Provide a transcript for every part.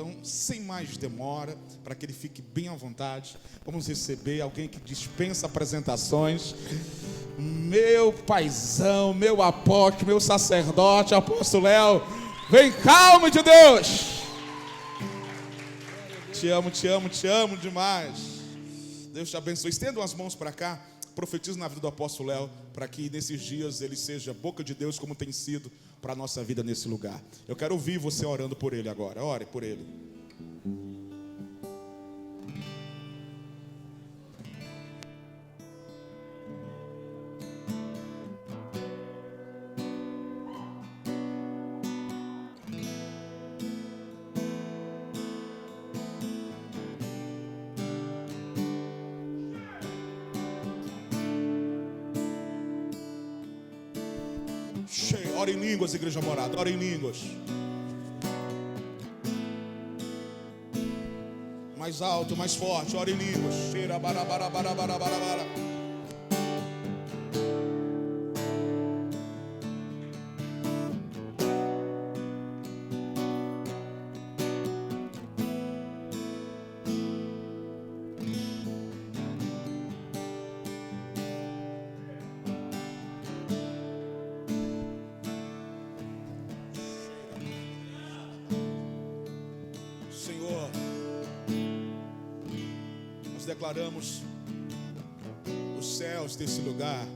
Então, sem mais demora, para que ele fique bem à vontade, vamos receber alguém que dispensa apresentações. Meu paizão, meu apóstolo, meu sacerdote, apóstolo Léo. Vem cá, homem de Deus. Te amo demais. Deus te abençoe. Estendam as mãos para cá. Profetizo na vida do apóstolo Léo, para que nesses dias ele seja boca de Deus, como tem sido para a nossa vida nesse lugar. Eu quero ouvir você orando por ele agora. Ore por ele. Ora em línguas, igreja morada, ora em línguas. Mais alto, mais forte, ora em línguas. Cheira, barabara. Declaramos os céus desse lugar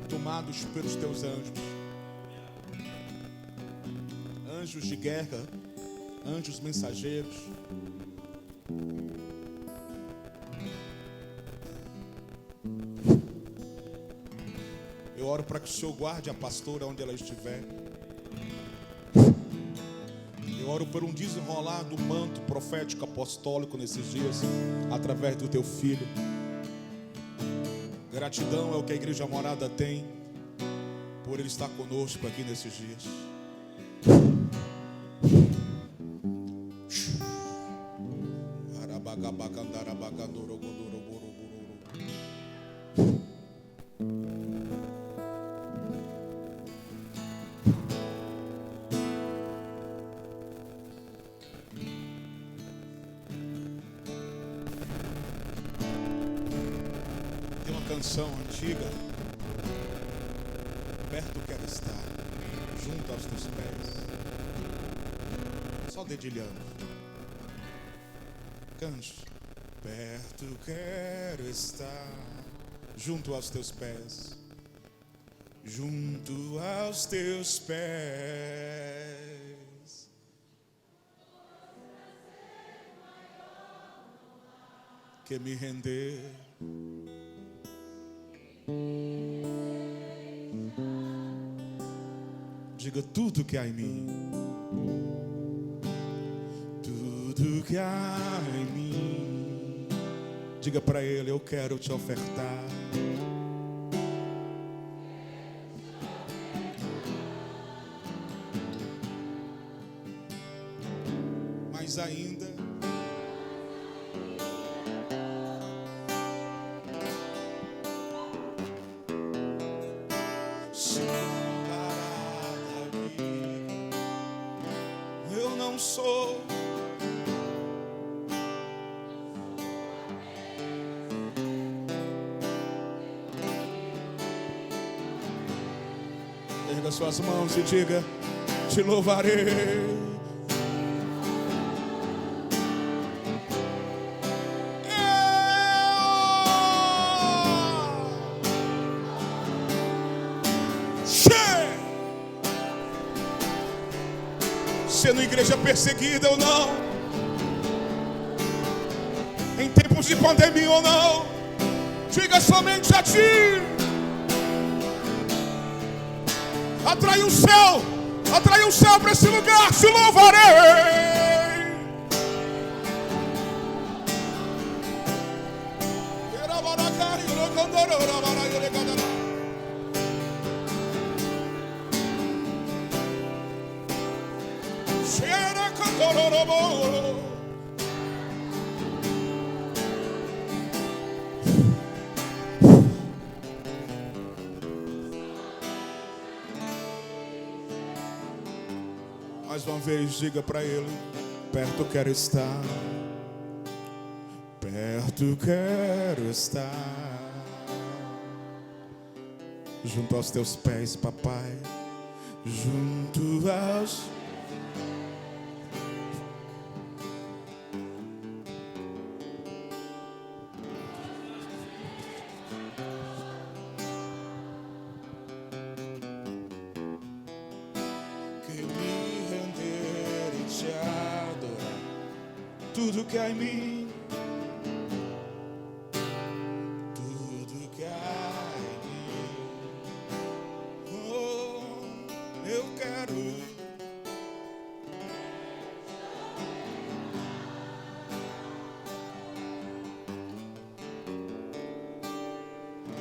tomados pelos teus anjos, anjos de guerra, anjos mensageiros. Eu oro para que o Senhor guarde a pastora onde ela estiver. Eu oro por um desenrolar do manto profético apostólico nesses dias, através do teu filho. Gratidão é o que a igreja morada tem por ele estar conosco aqui nesses dias. Canção antiga, perto quero estar, junto aos teus pés, só dedilhando. Cante. Perto quero estar, junto aos teus pés, junto aos teus pés. Que me render. Diga tudo que há em mim, tudo que há em mim. Diga para ele: eu quero te ofertar. Mais ainda, sou erga suas mãos e diga: te louvarei. Sendo igreja perseguida ou não, em tempos de pandemia ou não, diga somente a ti. Atraiu o céu para esse lugar, te louvarei. Mais uma vez, diga para ele: perto quero estar, perto quero estar, junto aos teus pés, papai, junto aos... Tudo que há em mim, tudo que há em mim, oh, eu quero.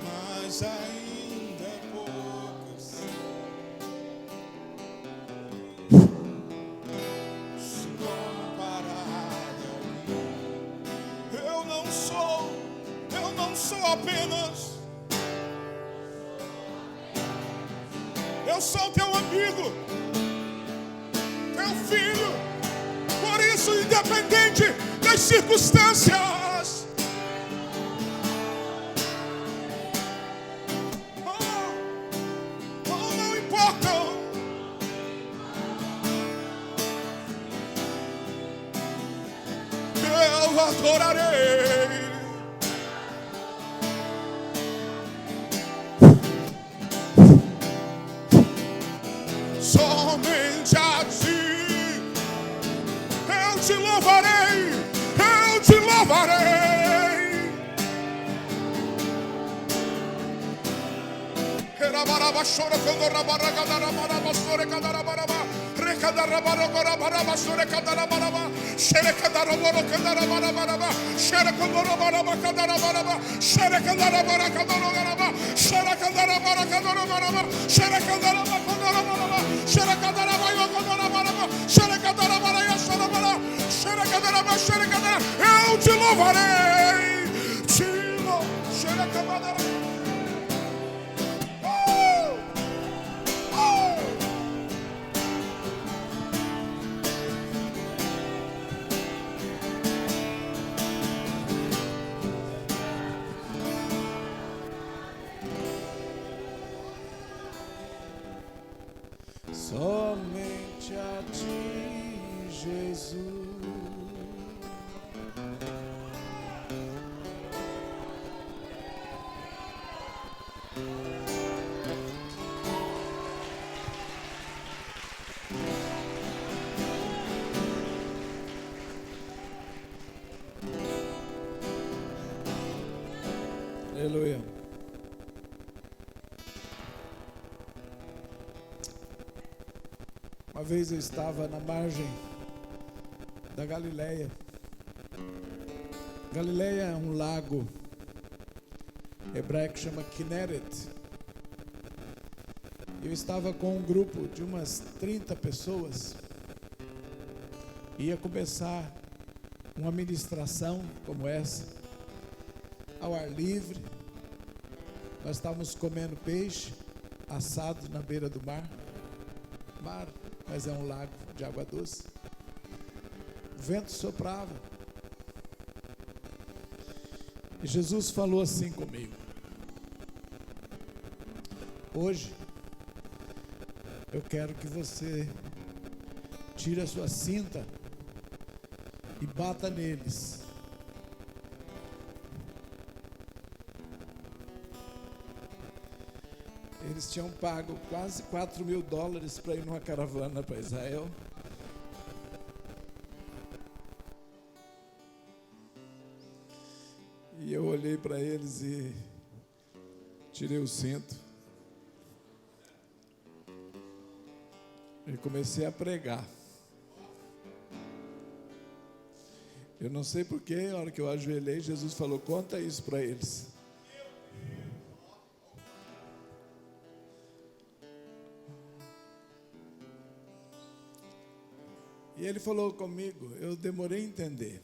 Mas ainda é poucas. Apenas eu sou teu amigo, teu filho, por isso, independente das circunstâncias, não importam, eu adorarei. Somente a ti eu te louvarei, eu te louvarei. Erabaraba chora quando rabaraga darabaraba sore cadarabaraba recadarabaraba sore cadarabaraba xere cadaraboro cadarabaraba xere cadarabaraba cadarabaraba xere cadarabara cadarabaraba xere cadarabara cadarabaraba xere cadaraba cadarabaraba xere cadaraba cadarabaraba xere cadarabara xarabara xere cadaraba xere cadaraba eu te louvarei, te louvarei, xere cadaraba. Somente a ti, Jesus. Aleluia. Uma vez eu estava na margem da Galileia. Galileia é um lago hebraico que chama Kinneret. Eu estava com um grupo de umas 30 pessoas. Ia começar uma ministração como essa, ao ar livre. Nós estávamos comendo peixe assado na beira do mar, mas é um lago de água doce. O vento soprava. E Jesus falou assim comigo: hoje eu quero que você tire a sua cinta e bata neles. Eles tinham pago quase $4.000 para ir numa caravana para Israel. E eu olhei para eles e tirei o cinto. E comecei a pregar. Eu não sei porquê, na hora que eu ajoelhei, Jesus falou: conta isso para eles. E ele falou comigo, eu demorei a entender.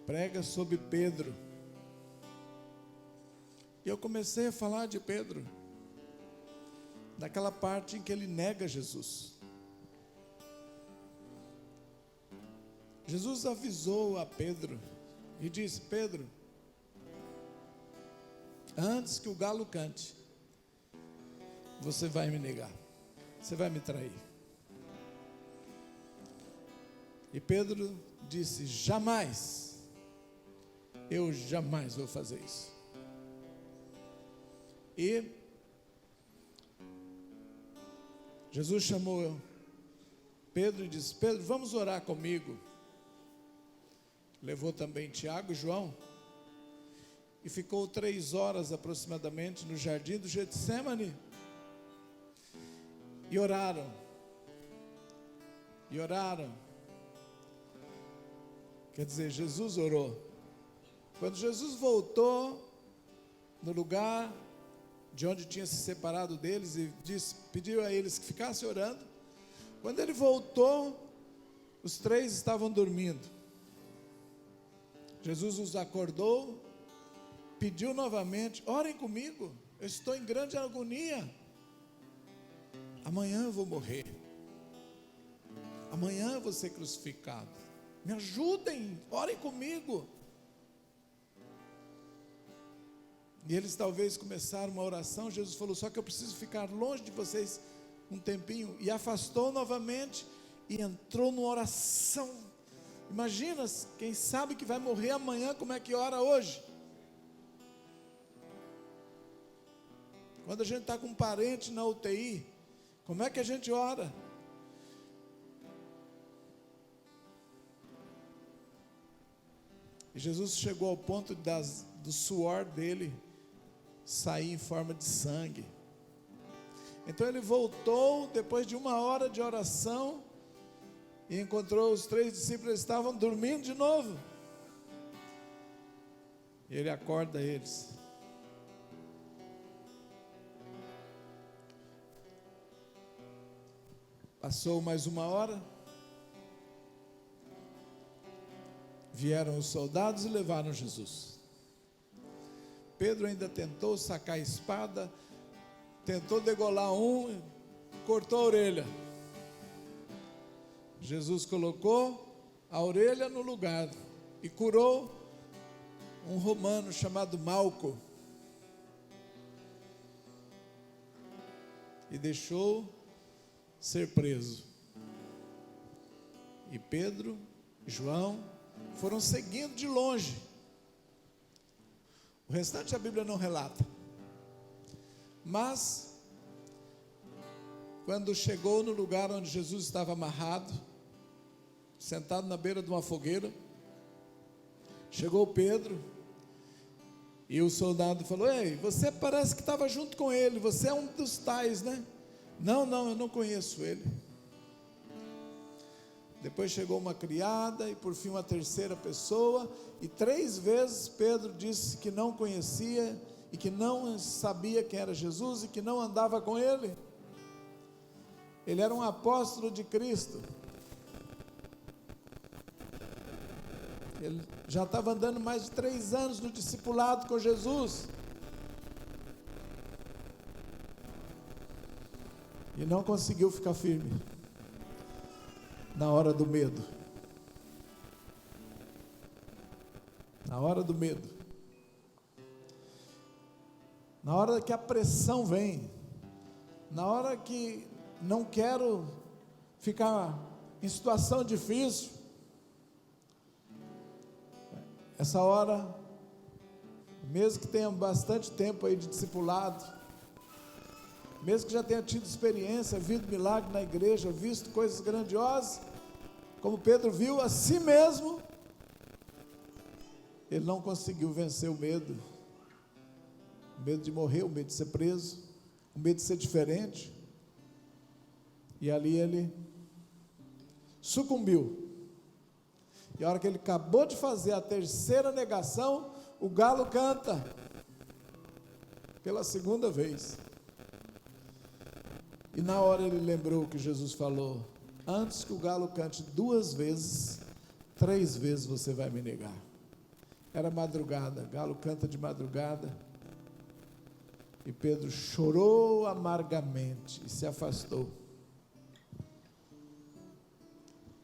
Prega sobre Pedro. E eu comecei a falar de Pedro, daquela parte em que ele nega Jesus. Jesus avisou a Pedro e disse: Pedro, antes que o galo cante, você vai me negar, você vai me trair. E Pedro disse: jamais, eu jamais vou fazer isso. E Jesus chamou Pedro e disse: Pedro, vamos orar comigo. Levou também Tiago e João e ficou 3 horas aproximadamente no jardim do Getsêmani e oraram. Quer dizer, Jesus orou. Quando Jesus voltou no lugar de onde tinha se separado deles e pediu a eles que ficassem orando, quando ele voltou, os 3 estavam dormindo. Jesus os acordou, pediu novamente: orem comigo, eu estou em grande agonia. Amanhã eu vou morrer, amanhã eu vou ser crucificado, me ajudem, orem comigo. E eles talvez começaram uma oração. Jesus falou: só que eu preciso ficar longe de vocês um tempinho. E afastou novamente e entrou numa oração. Imagina, quem sabe que vai morrer amanhã, como é que ora hoje? Quando a gente está com um parente na UTI, como é que a gente ora? E Jesus chegou ao ponto do suor dele sair em forma de sangue. Então ele voltou depois de 1 hora de oração e encontrou os 3 discípulos, eles estavam dormindo de novo. E ele acorda eles. Passou mais 1 hora, vieram os soldados e levaram Jesus. Pedro ainda tentou sacar a espada, tentou degolar um, cortou a orelha. Jesus colocou a orelha no lugar e curou um romano chamado Malco. E deixou ser preso. E Pedro e João foram seguindo de longe. O restante a Bíblia não relata. Mas quando chegou no lugar onde Jesus estava amarrado, sentado na beira de uma fogueira, chegou Pedro e o soldado falou: ei, você parece que estava junto com ele, você é um dos tais, né? Não, eu não conheço ele. Depois chegou uma criada e por fim uma terceira pessoa, e 3 vezes Pedro disse que não conhecia e que não sabia quem era Jesus e que não andava com ele. Ele era um apóstolo de Cristo. Ele já estava andando mais de 3 anos no discipulado com Jesus. E não conseguiu ficar firme na hora do medo. Na hora do medo. Na hora que a pressão vem. Na hora que não quero ficar em situação difícil. Essa hora, mesmo que tenha bastante tempo aí de discipulado, mesmo que já tenha tido experiência, visto milagre na igreja, visto coisas grandiosas, como Pedro viu a si mesmo, ele não conseguiu vencer o medo de morrer, o medo de ser preso, o medo de ser diferente, e ali ele sucumbiu. E a hora que ele acabou de fazer a terceira negação, o galo canta, pela 2ª vez. E na hora ele lembrou que Jesus falou: antes que o galo cante 2 vezes, 3 vezes você vai me negar. Era madrugada, galo canta de madrugada. E Pedro chorou amargamente e se afastou.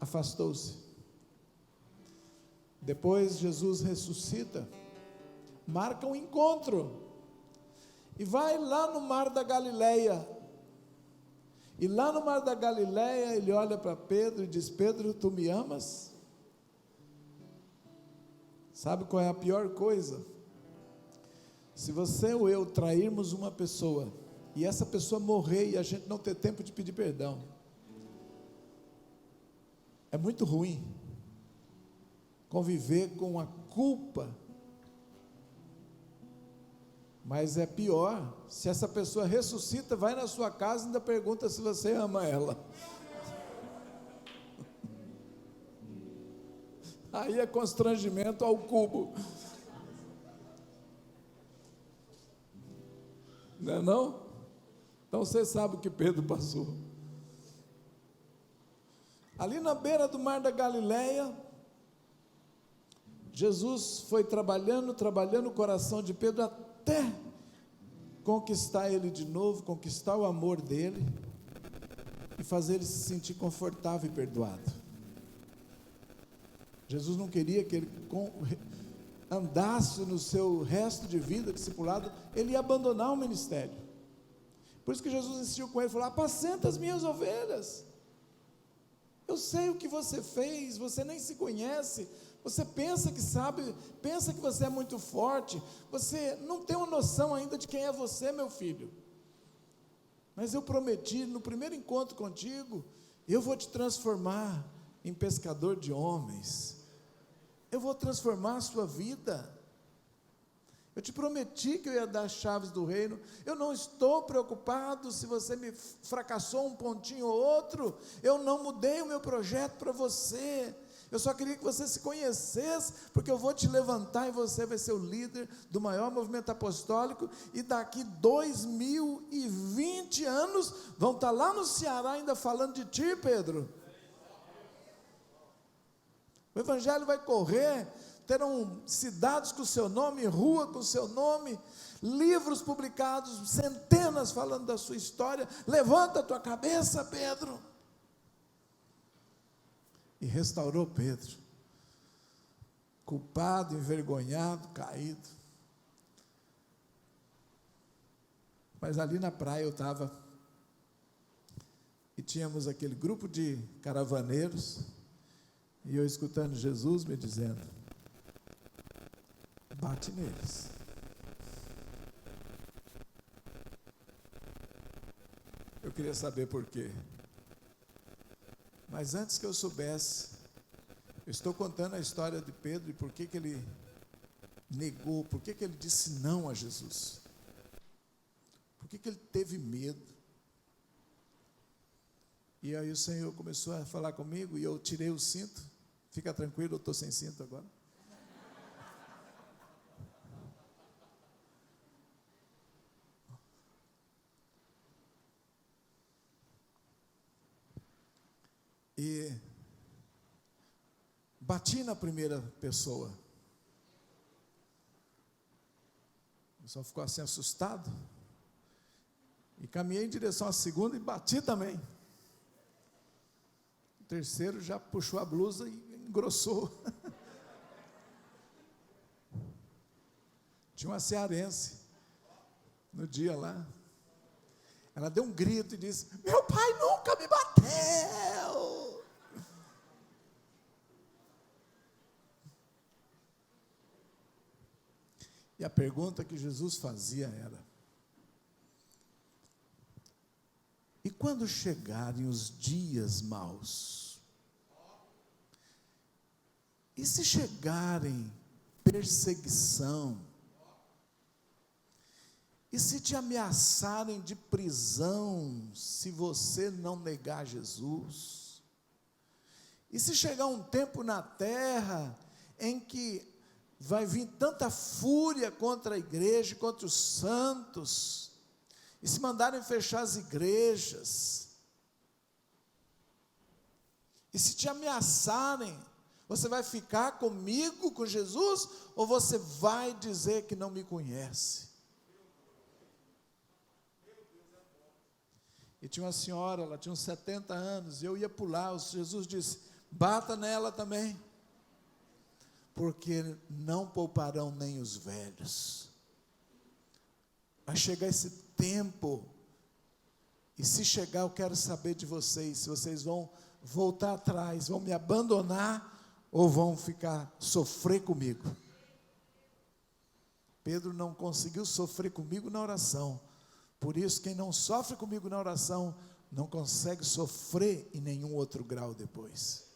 Afastou-se. Depois Jesus ressuscita, marca um encontro, e vai lá no mar da Galileia. E lá no mar da Galileia, ele olha para Pedro e diz: Pedro, tu me amas? Sabe qual é a pior coisa? Se você ou eu trairmos uma pessoa, e essa pessoa morrer e a gente não ter tempo de pedir perdão, é muito ruim conviver com a culpa. Mas é pior se essa pessoa ressuscita, vai na sua casa e ainda pergunta se você ama ela. Aí é constrangimento ao cubo. Não é não? Então você sabe o que Pedro passou. Ali na beira do mar da Galileia, Jesus foi trabalhando o coração de Pedro até conquistar ele de novo, conquistar o amor dele e fazer ele se sentir confortável e perdoado. Jesus não queria que ele andasse no seu resto de vida discipulado, ele ia abandonar o ministério. Por isso que Jesus insistiu com ele, falou: apacenta as minhas ovelhas. Eu sei o que você fez, você nem se conhece, você pensa que sabe, pensa que você é muito forte, você não tem uma noção ainda de quem é você, meu filho. Mas eu prometi, no primeiro encontro contigo, eu vou te transformar em pescador de homens. Eu vou transformar a sua vida. Eu te prometi que eu ia dar as chaves do reino. Eu não estou preocupado se você me fracassou um pontinho ou outro. Eu não mudei o meu projeto para você. Eu só queria que você se conhecesse, porque eu vou te levantar e você vai ser o líder do maior movimento apostólico, e daqui 2020 anos, vão estar lá no Ceará ainda falando de ti, Pedro. O evangelho vai correr, terão cidades com o seu nome, rua com o seu nome, livros publicados, centenas falando da sua história. Levanta a tua cabeça, Pedro. E restaurou Pedro, culpado, envergonhado, caído. Mas ali na praia eu estava, e tínhamos aquele grupo de caravaneiros, e eu escutando Jesus me dizendo: bate neles. Eu queria saber por quê. Mas antes que eu soubesse, eu estou contando a história de Pedro e por que ele negou, por que ele disse não a Jesus. Por que ele teve medo. E aí o Senhor começou a falar comigo e eu tirei o cinto. Fica tranquilo, eu estou sem cinto agora. E bati na primeira pessoa. Eu só ficou assim assustado. E caminhei em direção à segunda e bati também. O terceiro já puxou a blusa e engrossou. Tinha uma cearense no dia lá. Ela deu um grito e disse: meu pai nunca me bateu. E a pergunta que Jesus fazia era: e quando chegarem os dias maus? E se chegarem perseguição? E se te ameaçarem de prisão, se você não negar Jesus? E se chegar um tempo na terra em que vai vir tanta fúria contra a igreja, contra os santos, e se mandarem fechar as igrejas, e se te ameaçarem, você vai ficar comigo, com Jesus, ou você vai dizer que não me conhece? E tinha uma senhora, ela tinha uns 70 anos, e eu ia pular, Jesus disse: bata nela também, porque não pouparão nem os velhos. Vai chegar esse tempo, e se chegar, eu quero saber de vocês, se vocês vão voltar atrás, vão me abandonar, ou vão ficar, sofrer comigo. Pedro não conseguiu sofrer comigo na oração, por isso quem não sofre comigo na oração, não consegue sofrer em nenhum outro grau depois.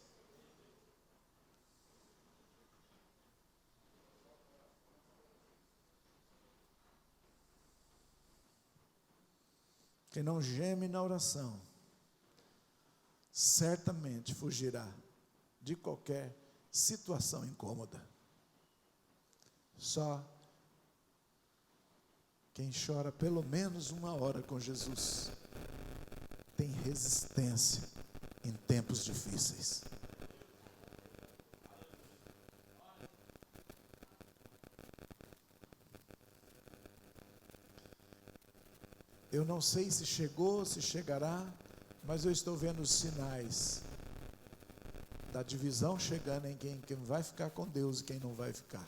Quem não geme na oração, certamente fugirá de qualquer situação incômoda. Só quem chora pelo menos 1 hora com Jesus tem resistência em tempos difíceis. Eu não sei se chegou, se chegará, mas eu estou vendo os sinais da divisão chegando em quem vai ficar com Deus e quem não vai ficar.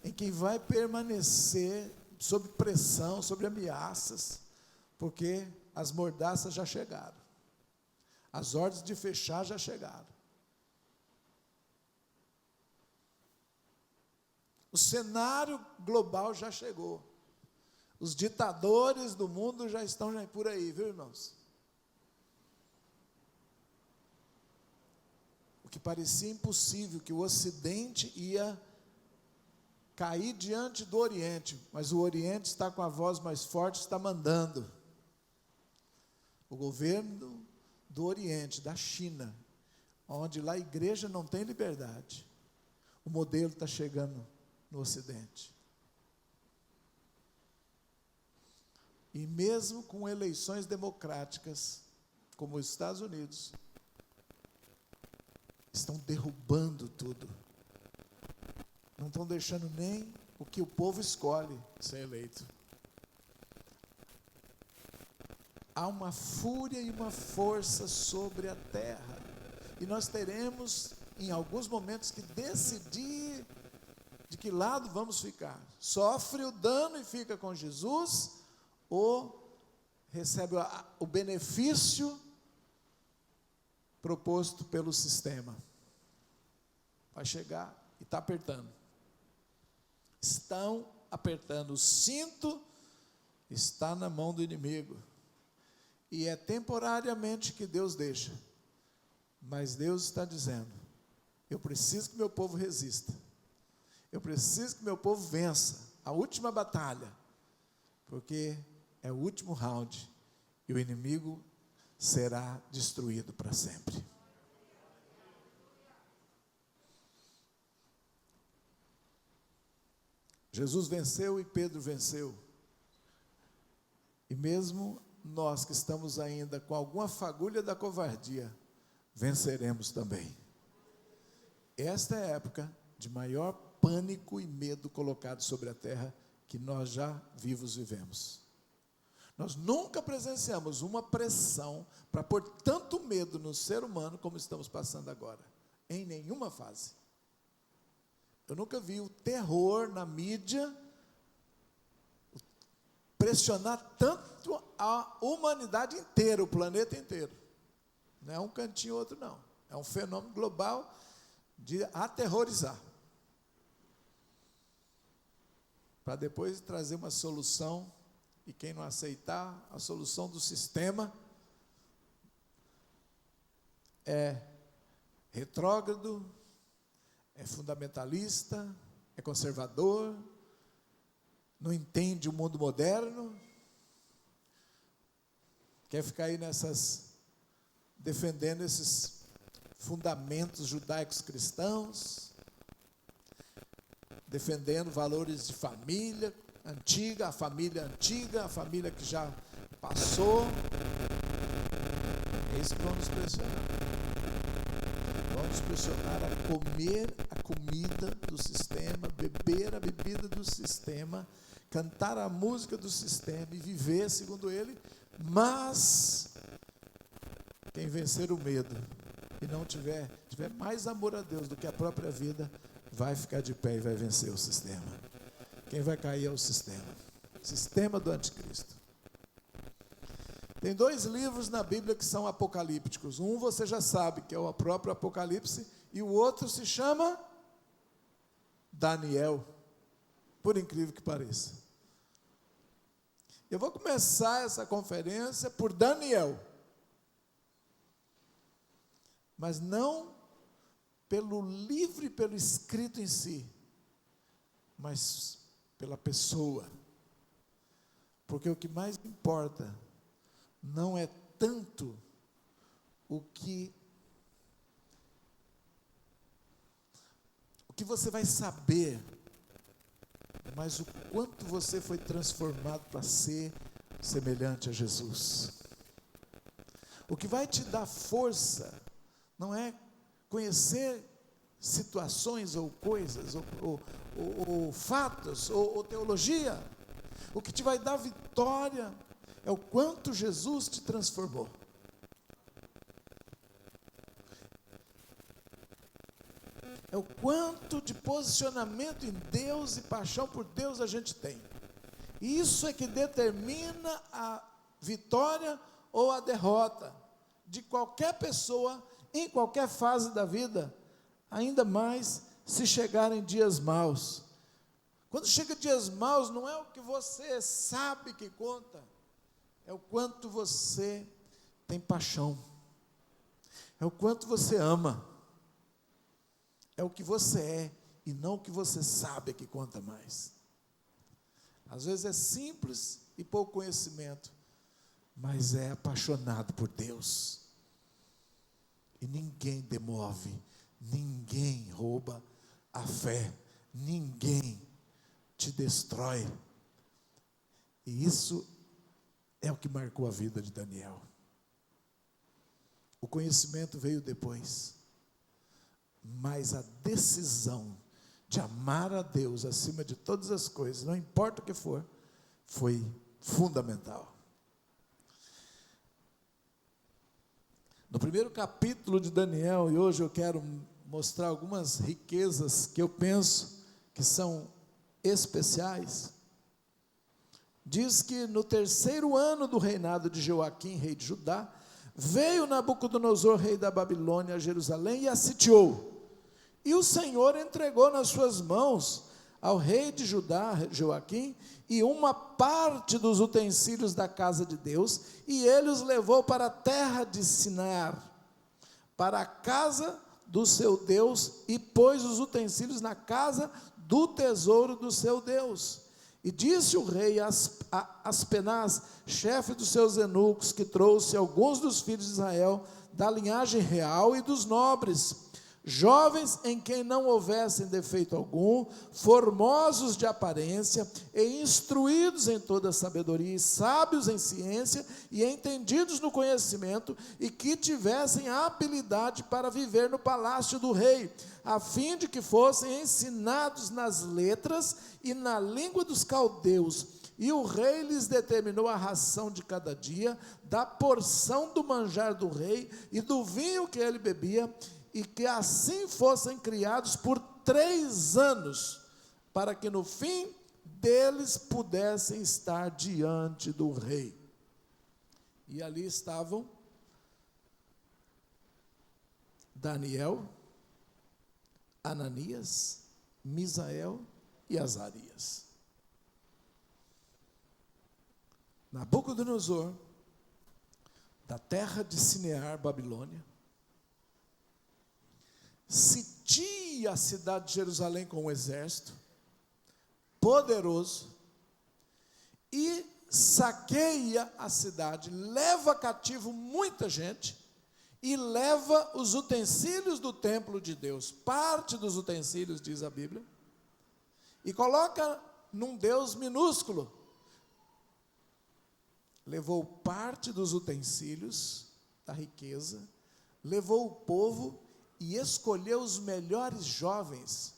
Em quem vai permanecer sob pressão, sob ameaças, porque as mordaças já chegaram. As ordens de fechar já chegaram. O cenário global já chegou. Os ditadores do mundo já estão por aí, viu, irmãos? O que parecia impossível, que o Ocidente ia cair diante do Oriente, mas o Oriente está com a voz mais forte, está mandando. O governo do Oriente, da China, onde lá a igreja não tem liberdade, o modelo está chegando no Ocidente. E mesmo com eleições democráticas, como os Estados Unidos, estão derrubando tudo. Não estão deixando nem o que o povo escolhe ser eleito. Há uma fúria e uma força sobre a terra. E nós teremos, em alguns momentos, que decidir de que lado vamos ficar. Sofre o dano e fica com Jesus, ou recebe o benefício proposto pelo sistema. Vai chegar e está apertando. Estão apertando. O cinto está na mão do inimigo. E é temporariamente que Deus deixa. Mas Deus está dizendo: eu preciso que meu povo resista. Eu preciso que meu povo vença a última batalha. Porque é o último round e o inimigo será destruído para sempre. Jesus venceu e Pedro venceu. E mesmo nós que estamos ainda com alguma fagulha da covardia, venceremos também. Esta é a época de maior pânico e medo colocado sobre a terra que nós já vivos vivemos. Nós nunca presenciamos uma pressão para pôr tanto medo no ser humano como estamos passando agora, em nenhuma fase. Eu nunca vi o terror na mídia pressionar tanto a humanidade inteira, o planeta inteiro. Não é um cantinho ou outro, não. É um fenômeno global de aterrorizar. Para depois trazer uma solução, e quem não aceitar a solução do sistema é retrógrado, é fundamentalista, é conservador, não entende o mundo moderno, quer ficar aí defendendo esses fundamentos judaicos cristãos, defendendo valores de família antiga, a família que já passou. É isso que vão nos pressionar. Vão nos pressionar a comer a comida do sistema, beber a bebida do sistema, cantar a música do sistema e viver segundo ele. Mas quem vencer o medo e não tiver mais amor a Deus do que a própria vida, vai ficar de pé e vai vencer o sistema. Quem vai cair é o sistema do anticristo. Tem 2 livros na Bíblia que são apocalípticos. Um você já sabe, que é o próprio Apocalipse, e o outro se chama Daniel, por incrível que pareça. Eu vou começar essa conferência por Daniel, mas não pelo livro e pelo escrito em si, mas pela pessoa, porque o que mais importa não é tanto o que você vai saber, mas o quanto você foi transformado para ser semelhante a Jesus. O que vai te dar força não é conhecer situações ou coisas, ou fatos, ou teologia. O que te vai dar vitória é o quanto Jesus te transformou. É o quanto de posicionamento em Deus e paixão por Deus a gente tem. Isso é que determina a vitória ou a derrota de qualquer pessoa em qualquer fase da vida, ainda mais se chegarem dias maus. Quando chega dias maus, não é o que você sabe que conta, é o quanto você tem paixão, é o quanto você ama. É o que você é e não o que você sabe que conta mais. Às vezes é simples e pouco conhecimento, mas é apaixonado por Deus. E ninguém demove, ninguém rouba a fé, ninguém te destrói. E isso é o que marcou a vida de Daniel. O conhecimento veio depois. Mas a decisão de amar a Deus acima de todas as coisas, não importa o que for, foi fundamental. No primeiro capítulo de Daniel, e hoje eu quero mostrar algumas riquezas que eu penso que são especiais, diz que no 3º ano do reinado de Joaquim, rei de Judá, veio Nabucodonosor, rei da Babilônia, a Jerusalém e a sitiou. E o Senhor entregou nas suas mãos ao rei de Judá, Joaquim, e uma parte dos utensílios da casa de Deus, e ele os levou para a terra de Sinar, para a casa do seu Deus, e pôs os utensílios na casa do tesouro do seu Deus. E disse o rei a Aspenaz, chefe dos seus eunucos, que trouxe alguns dos filhos de Israel, da linhagem real e dos nobres, jovens em quem não houvessem defeito algum, formosos de aparência e instruídos em toda sabedoria, e sábios em ciência e entendidos no conhecimento, e que tivessem habilidade para viver no palácio do rei, a fim de que fossem ensinados nas letras e na língua dos caldeus. E o rei lhes determinou a ração de cada dia, da porção do manjar do rei e do vinho que ele bebia, e que assim fossem criados por 3 anos, para que no fim deles pudessem estar diante do rei. E ali estavam Daniel, Ananias, Misael e Azarias. Nabucodonosor, da terra de Sinear, Babilônia, sitia a cidade de Jerusalém com um exército poderoso e saqueia a cidade, leva cativo muita gente e leva os utensílios do templo de Deus, parte dos utensílios, diz a Bíblia, e coloca num Deus minúsculo. Levou parte dos utensílios, da riqueza, levou o povo e escolheu os melhores jovens,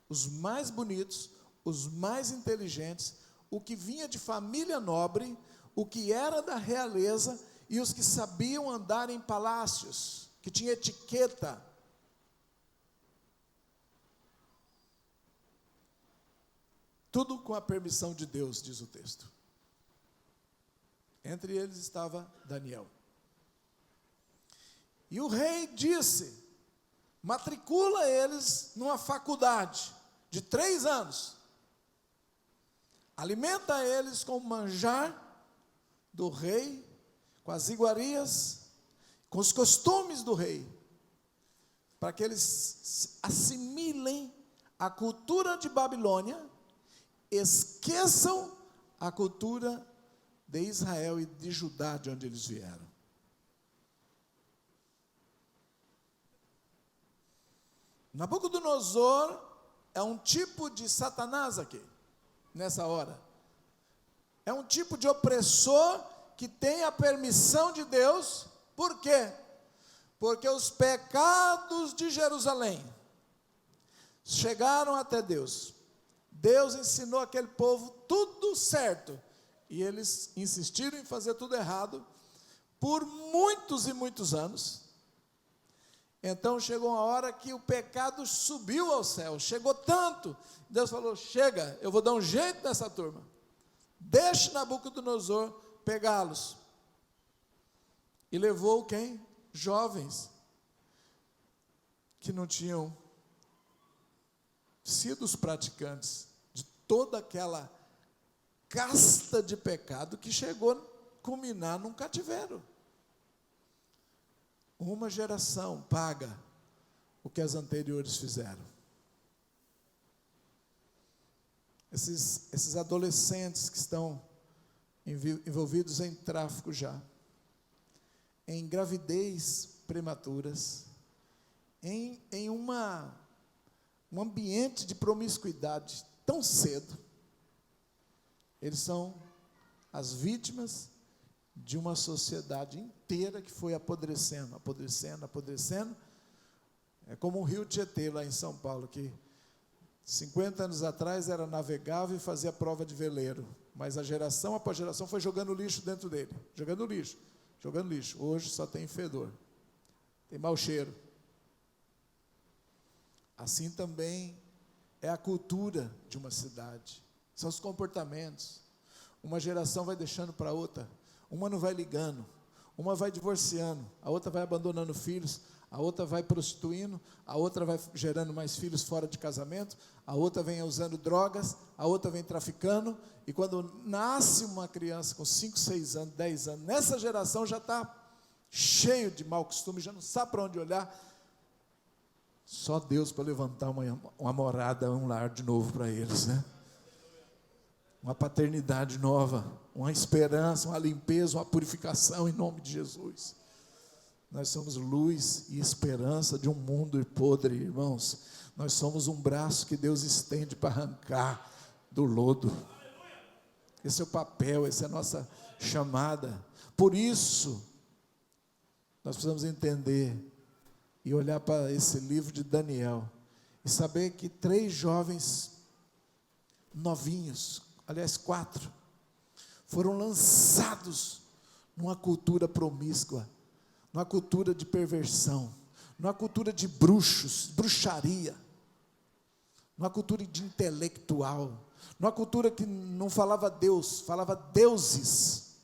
os mais bonitos, os mais inteligentes, o que vinha de família nobre, o que era da realeza e os que sabiam andar em palácios. que tinha etiqueta. Tudo com a permissão de Deus, diz o texto. Entre eles estava Daniel. E o rei disse: matricula eles numa faculdade de 3 anos. Alimenta eles com o manjar do rei, com as iguarias, com os costumes do rei, para que eles assimilem a cultura de Babilônia, esqueçam a cultura de Israel e de Judá, de onde eles vieram. Nabucodonosor é um tipo de Satanás aqui, nessa hora. É um tipo de opressor que tem a permissão de Deus. Por quê? Porque os pecados de Jerusalém chegaram até Deus. Deus ensinou aquele povo tudo certo, e eles insistiram em fazer tudo errado por muitos e muitos anos. Então chegou uma hora que o pecado subiu ao céu, chegou tanto, Deus falou: chega, eu vou dar um jeito nessa turma, deixe Nabucodonosor pegá-los. E levou quem? Jovens, que não tinham sido os praticantes de toda aquela casta de pecado que chegou a culminar num cativeiro. Uma geração paga o que as anteriores fizeram. Esses adolescentes que estão envolvidos em tráfico já, em gravidez prematuras, em um ambiente de promiscuidade tão cedo, eles são as vítimas de uma sociedade inteira que foi apodrecendo. É como o rio Tietê lá em São Paulo, que 50 anos atrás era navegável e fazia prova de veleiro, mas a geração após geração foi jogando lixo dentro dele, jogando lixo. Hoje só tem fedor, tem mau cheiro. Assim também é a cultura de uma cidade, são os comportamentos. Uma geração vai deixando para outra, uma não vai ligando, uma vai divorciando, a outra vai abandonando filhos, a outra vai prostituindo, a outra vai gerando mais filhos fora de casamento, a outra vem usando drogas, a outra vem traficando, e quando nasce uma criança com 5, 6 anos, 10 anos, nessa geração já está cheio de mau costume, já não sabe para onde olhar. Só Deus para levantar uma morada, um lar de novo para eles, né? Uma paternidade nova, uma esperança, uma limpeza, uma purificação em nome de Jesus. Nós somos luz e esperança de um mundo podre, irmãos. Nós somos um braço que Deus estende para arrancar do lodo. Esse é o papel, essa é a nossa chamada. Por isso, nós precisamos entender e olhar para esse livro de Daniel e saber que 3 jovens novinhos, aliás 4, foram lançados numa cultura promíscua, numa cultura de perversão, numa cultura de bruxaria, numa cultura de intelectual, numa cultura que não falava Deus, falava deuses,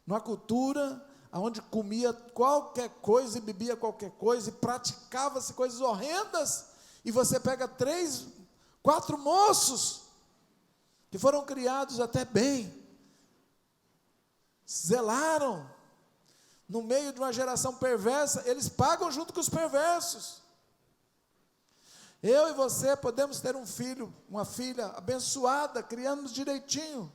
numa cultura onde comia qualquer coisa e bebia qualquer coisa e praticava-se coisas horrendas. E você pega 3, 4 moços que foram criados até bem, zelaram no meio de uma geração perversa, eles pagam junto com os perversos. Eu e você podemos ter um filho, uma filha abençoada, criamos direitinho,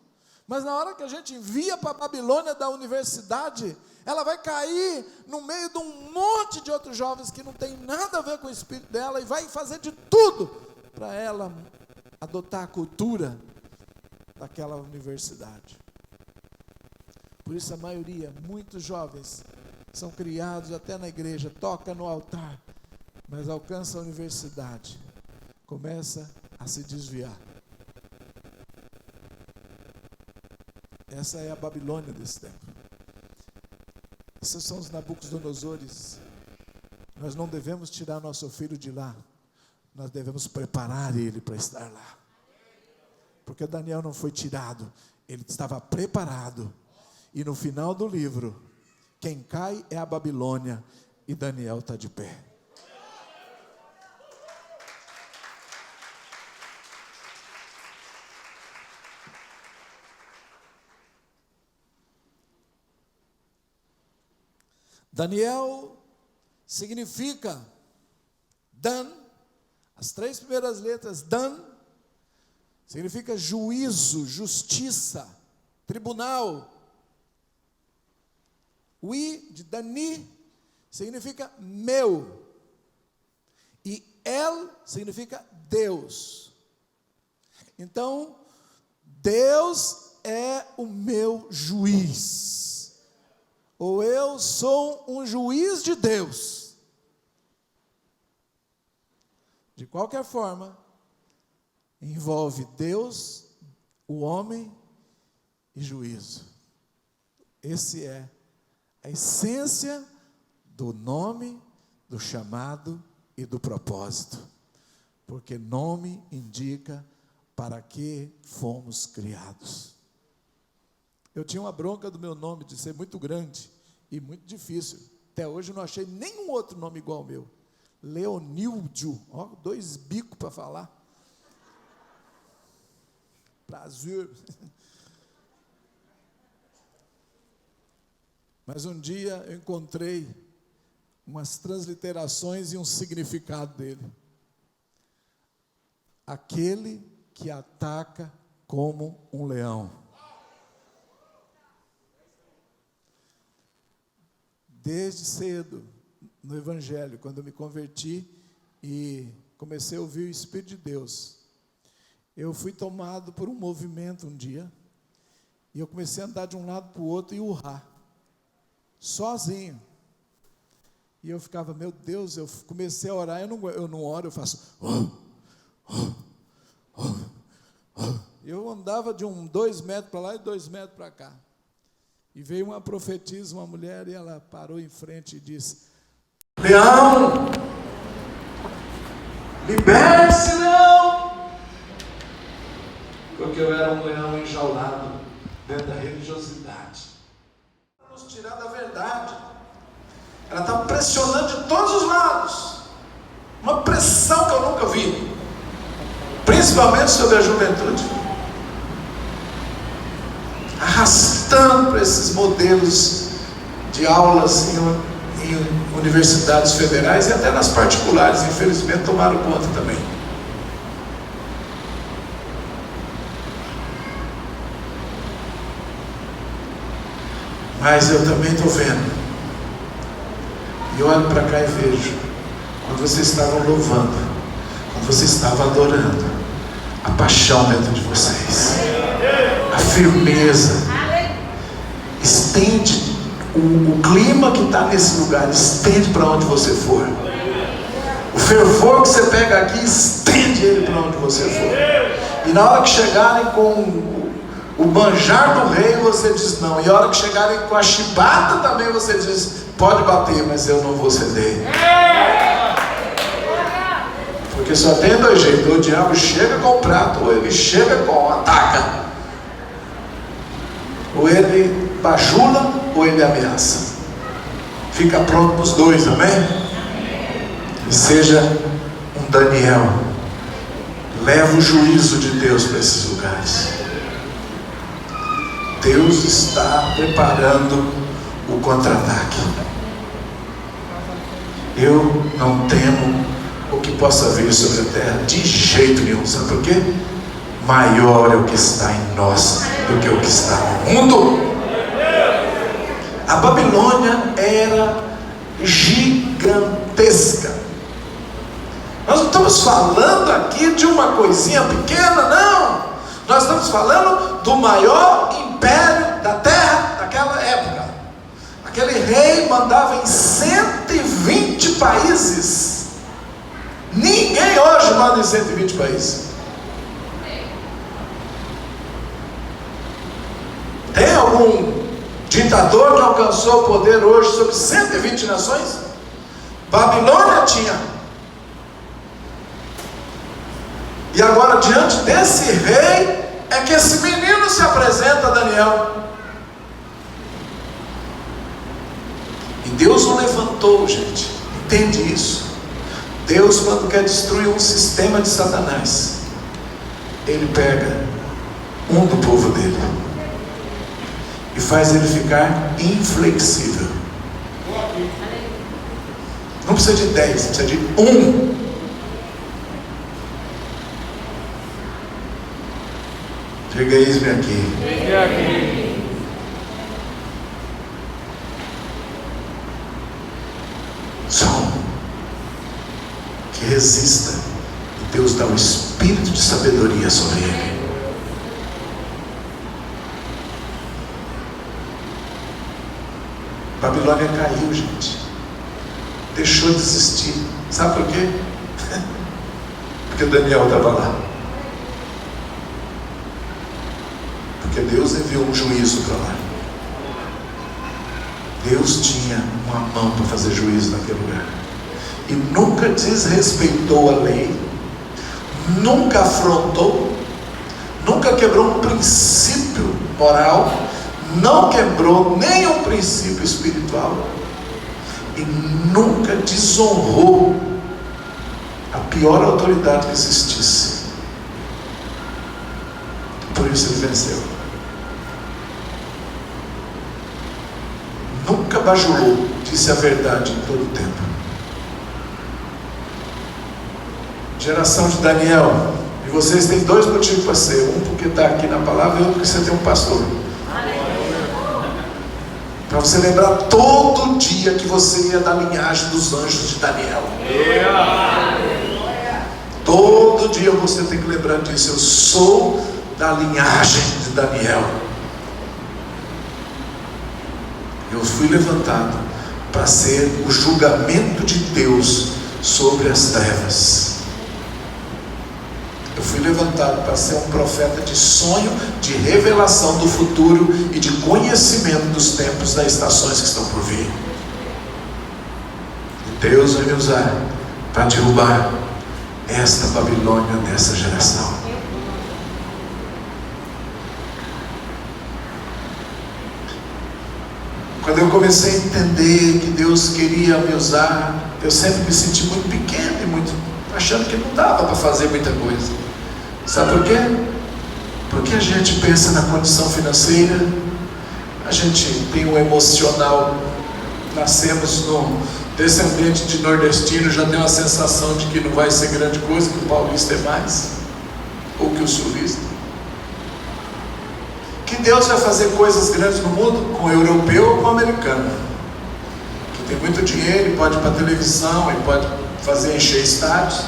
mas na hora que a gente envia para a Babilônia da universidade, ela vai cair no meio de um monte de outros jovens que não tem nada a ver com o espírito dela, e vai fazer de tudo para ela adotar a cultura daquela universidade. Por isso a maioria, muitos jovens, são criados até na igreja, toca no altar, mas alcança a universidade, começa a se desviar. Essa é a Babilônia desse tempo. Esses são os Nabucodonosores. Nós não devemos tirar nosso filho de lá. Nós devemos preparar ele para estar lá. Porque Daniel não foi tirado, ele estava preparado. E no final do livro, quem cai é a Babilônia e Daniel está de pé. Daniel significa Dan, as 3 primeiras letras, Dan, significa juízo, justiça, tribunal. O I de Dani significa meu. E El significa Deus. Então, Deus é o meu juiz. Ou eu sou um juiz de Deus. De qualquer forma, envolve Deus, o homem e juízo. Esse é a essência do nome, do chamado e do propósito. Porque nome indica para que fomos criados. Eu tinha uma bronca do meu nome de ser muito grande e muito difícil. Até hoje eu não achei nenhum outro nome igual ao meu. Leonildio, ó, 2 bicos para falar. Prazer. Mas um dia eu encontrei umas transliterações e um significado dele. Aquele que ataca como um leão. Desde cedo, no Evangelho, quando eu me converti e comecei a ouvir o Espírito de Deus, eu fui tomado por um movimento um dia, e eu comecei a andar de um lado para o outro e urrar, sozinho. E eu ficava, meu Deus, eu comecei a orar, eu não oro, eu faço... Eu andava de 2 metros para lá e 2 metros para cá. E veio uma profetisa, uma mulher, e ela parou em frente e disse: Leão, liberte-se, leão. Porque eu era um leão enjaulado dentro da religiosidade. Nos tirar da verdade. Ela está pressionando de todos os lados. Uma pressão que eu nunca vi. Principalmente sobre a juventude. Arrastando para esses modelos de aulas em universidades federais e até nas particulares, infelizmente, tomaram conta também. Mas eu também estou vendo, e olho para cá e vejo, quando vocês estavam louvando, quando vocês estavam adorando, a paixão dentro de vocês, a firmeza, estende o clima que está nesse lugar, estende para onde você for. O fervor que você pega aqui, estende ele para onde você for. E na hora que chegarem com o manjar do rei, você diz não. E na hora que chegarem com a chibata também, você diz, pode bater, mas eu não vou ceder. Porque só tem 2 jeitos: o diabo chega com o prato, ou ele chega com a taca. Ou ele bajula, ou ele ameaça. Fica pronto para os 2, amém? E seja um Daniel. Leva o juízo de Deus para esses lugares. Deus está preparando o contra-ataque. Eu não temo o que possa vir sobre a terra, de jeito nenhum. Sabe por quê? Maior é o que está em nós do que o que está no mundo. A Babilônia era gigantesca. Nós não estamos falando aqui de uma coisinha pequena, não. Nós estamos falando do maior império da terra daquela época. Aquele rei mandava em 120 países. Ninguém hoje manda em 120 países. Tem algum de ditador que alcançou o poder hoje sobre 120 nações? Babilônia tinha. E agora, diante desse rei, é que esse menino se apresenta a Daniel. E Deus o levantou, gente. Entende isso? Deus, quando quer destruir um sistema de Satanás, Ele pega um do povo dele e faz ele ficar inflexível. Não precisa de 10, precisa de um. Diga, eis-me aqui. Só um que resista, e Deus dá o espírito de sabedoria sobre ele. Babilônia caiu, gente. Deixou de existir. Sabe por quê? Porque Daniel estava lá. Porque Deus enviou um juízo para lá. Deus tinha uma mão para fazer juízo naquele lugar. E nunca desrespeitou a lei, nunca afrontou, nunca quebrou um princípio moral, não quebrou nenhum princípio espiritual e nunca desonrou a pior autoridade que existisse. Por isso ele venceu. Nunca bajulou, disse a verdade em todo o tempo. Geração de Daniel, e vocês têm dois motivos para ser: um porque está aqui na palavra e outro porque você tem um pastor. Para você lembrar todo dia que você ia da linhagem dos anjos de Daniel. Todo dia você tem que lembrar disso. Eu sou da linhagem de Daniel. Eu fui levantado para ser o julgamento de Deus sobre as trevas. Eu fui levantado para ser um profeta de sonho, de revelação do futuro e de conhecimento dos tempos, das estações que estão por vir. E Deus vai me usar para derrubar esta Babilônia dessa geração. Quando eu comecei a entender que Deus queria me usar, eu sempre me senti muito pequeno e muito achando que não dava para fazer muita coisa. Sabe por quê? Porque a gente pensa na condição financeira, a gente tem um emocional, nascemos no descendente de nordestino, já tem uma sensação de que não vai ser grande coisa, que o paulista é mais, ou que o sulista. Que Deus vai fazer coisas grandes no mundo com o europeu ou com o americano, que tem muito dinheiro e pode ir para a televisão e pode fazer encher estádios.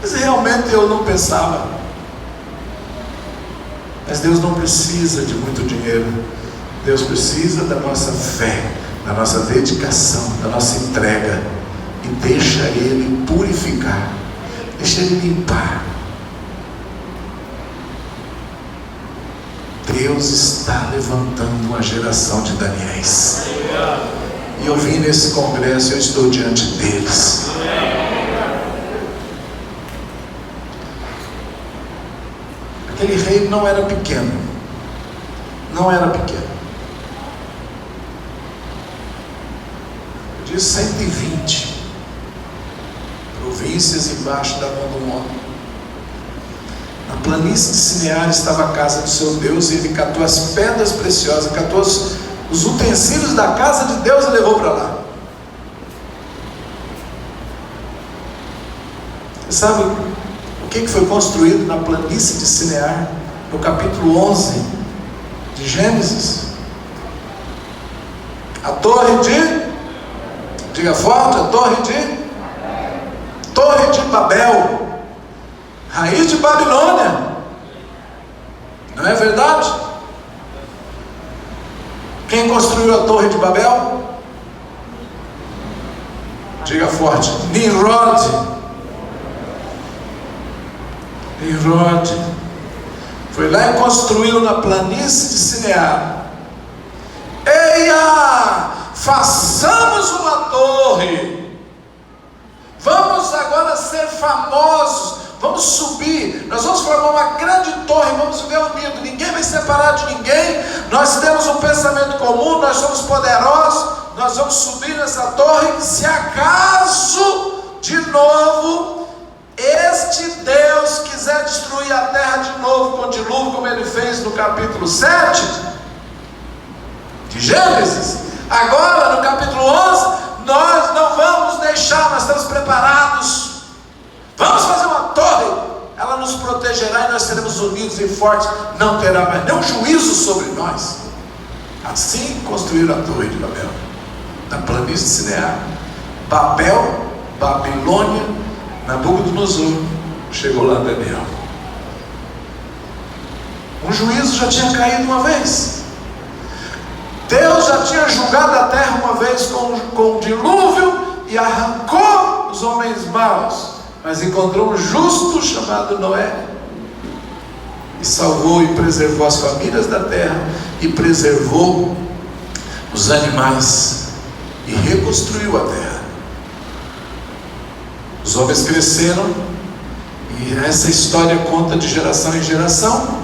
Mas realmente eu não pensava. Mas Deus não precisa de muito dinheiro. Deus precisa da nossa fé, da nossa dedicação, da nossa entrega. E deixa Ele purificar, deixa Ele limpar. Deus está levantando uma geração de Daniéis. E eu vim nesse congresso, eu estou diante deles. Aquele rei não era pequeno. Não era pequeno. Eu disse 120 províncias embaixo da mão do homem. Na planície de Sinear estava a casa do seu Deus, e ele catou as pedras preciosas, catou os utensílios da casa de Deus e levou para lá. Você sabe o que foi construído na planície de Sinear, no capítulo 11 de Gênesis? A torre de, diga forte, a torre de Babel, raiz de Babilônia. Não é verdade? Quem construiu a torre de Babel? Diga forte: Nimrod. Foi lá e construiu na planície de Sinear. Eia, façamos uma torre, vamos agora ser famosos, vamos subir, nós vamos formar uma grande torre, vamos viver unidos, ninguém vai separar de ninguém, nós temos um pensamento comum, nós somos poderosos, nós vamos subir nessa torre. Se acaso, de novo, este Deus quiser destruir a terra de novo com o dilúvio, como ele fez no capítulo 7 de Gênesis, agora no capítulo 11, nós não vamos deixar, nós estamos preparados, vamos fazer uma torre, ela nos protegerá e nós seremos unidos e fortes, não terá mais nenhum juízo sobre nós. Assim construíram a torre de Babel, na planície de Sinear. Babel, Babilônia, Nabucodonosor, chegou lá Daniel. Um juízo já tinha caído uma vez, Deus já tinha julgado a terra uma vez com o dilúvio e arrancou os homens maus, mas encontrou um justo chamado Noé e salvou e preservou as famílias da terra e preservou os animais e reconstruiu a terra. Os homens cresceram e essa história conta de geração em geração,